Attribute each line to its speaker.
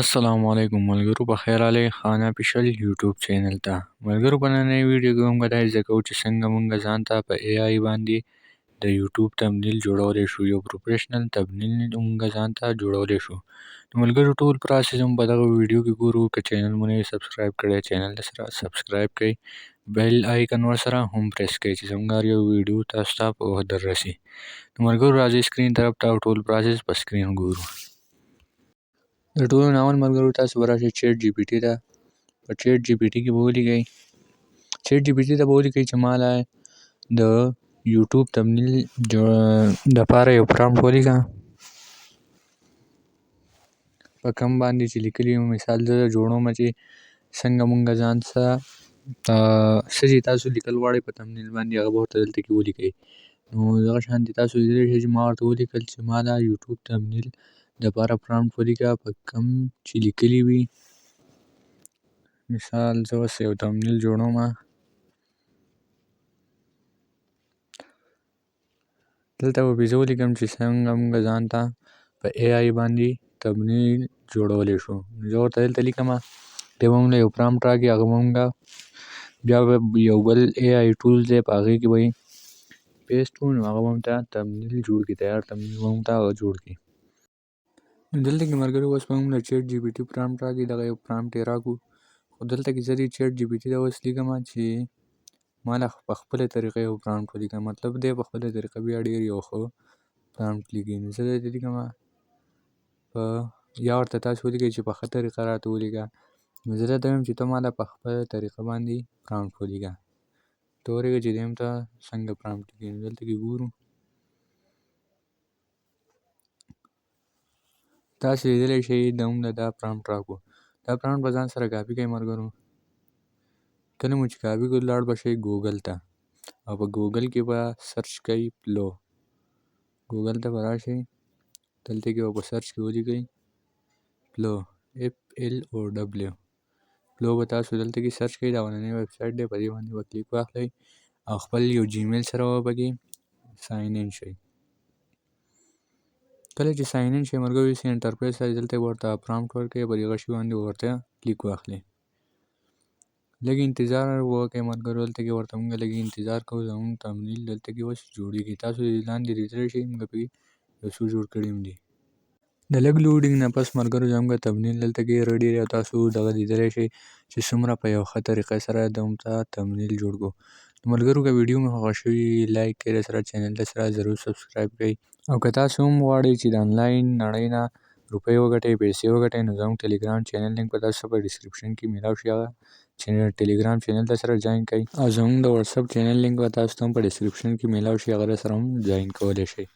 Speaker 1: असलामुअलैकुम मलगरू په خیر علي خان افیشل یوټیوب چینل ته ملګرو په نننۍ ویډیو کې موږ دا زده کوو چې څنګه موږ ځان ته په اي آی باندې د یوټیوب تمنیل جوړولی شو یو پروفیشنل تمنیل موږ ځان ته جوړولی شو نو ملګرو ټول پروسس هم په دغه ویډیو کې ګورو که چینل مو نه سبسکرایب کړی چینل سره سبسکرایب کړئ بیل آیکن ورسره هم پریس کړئ چې زموږ هر یو ویډیو تاسو ته په وخت در رسي نو ملګرو راځئ سکرین طرف ته ټول پروسس په سکرین ګورو د ټولو نه اول ملګرو تاسو به راشئ چیټ جی پي ټي ته په چیټ جی پي ټي کې به ولیکئ چیټ جی پي ټي ته به ولیکئ چې ماله د یوټیوب تمنیل دپاره یو پرامپټ ولیکه په کوم باندې چې لیکلي وي مثال زه جوړومه چې څنګه مونږ ځان څه څه چې تاسو لیکل غواړئ په تمنیل باندې هغه به ورته دلته کې ولیکئ نو دغه شانتې تاسو لیدلی شئ چې ما ورته ولیکل چې ما دا یوټیوب تمنیل دپاره پرامپټ ولیکه په کوم چې لیکلي وي مثال زه اوس یو تمنیل جوړومه دلته به پې زه ولیکم چې څنګه مونږ ځان ته په اي آی باندې تمنیل جوړولی شو زه ورته دلته لیکمه دی به مونږ له یو پرامپټ راکړي هغه به مونږ بیا به یو بل اي آی ټول دی په هغې کې به یې پیسټ کړو نو هغه به موږ ته تمنیل جوړ کړي تیار تمنیل به موږ ته هغه جوړ کړي نو دلته کې ملګرو اوس به موږ له چیټ جي پي ټي پرامپټ راکړي دغه یو پرامپټ یې راکړو خو دلته کې زه دې چیټ جي پي ټي ته اوس لیکمه چې ما له په خپله طریقه یو پرامپټ ولیکه مطلب دی په خپله طریقه بیا ډېر یو ښه پرامپټ لیکي نو زه درته لیکمه په یا ورته تاسو ولیکئ چې په ښه طریقه راته ولیکه نو زه درته وایم چې ته ما له په خپله طریقه باندې پرامپټ ولیکه ته ورېږه چې دویم ته څنګه پرامپټ لیکي نو دلته کې ګورو تاسو لیدلی شئ موږ له دا پرامپټ راکړو دا پرامپټ به ځان سره کاپي کړئ ملګرو کله مو چې کاپي کړو لاړ به شئ ګوګل ته او په ګوګل کې به سرچ کوئ پلو ګوګل ته به راشئ دلته کې به په سرچ کې ولیکئ پلو اف ال او ډبلیو پلو به تاسو دلته کې سرچ کړئ دا اولنی ویب سایټ دی په دې باندې به کلیک واخلئ او خپل یو جیمیل سره به پکې ساین ان شئ کله چې ساین ان شئ ملګرو داسې انټرفیس راځي دلته به ورته پرامپټ ورکړئ په دغه شي باندې به ورته کلیک واخلئ لږ انتظار وکړئ ملګرو دلته کې ورته موږ لږ انتظار کوو زموږ تمنیل دلته کې اوس جوړېږي تاسو لاندې لیدلی شئ موږ پکې یو څو جوړ کړي هم دي د لږ لوډینګ نه پس ملګرو زموږ تمنیل دلته کې ریډي دی او تاسو دغه لیدلی شئ چې څومره په یو ښه طریقه سره دغه ته تمنیل جوړ کړو نو ملګرو که ویډیو مو خوښه شوي لایک کړئ سره چینل ته سره ضرور سبسکرایب کړئ او که تاسو هم غواړئ چې د آنلاین نړۍ نه روپۍ وګټئ پیسې وګټئ نو زموږ ټلیګرام چینل لینک به تاسو ته په ډسکرپشن کې میلاو شي هغه ټلیګرام چینل ته سره جوین کړئ او زموږ د واتساپ چینل لینک به تاسو ته هم په ډسکرپشن کې میلاو شي هغه سره هم جوین کولی شئ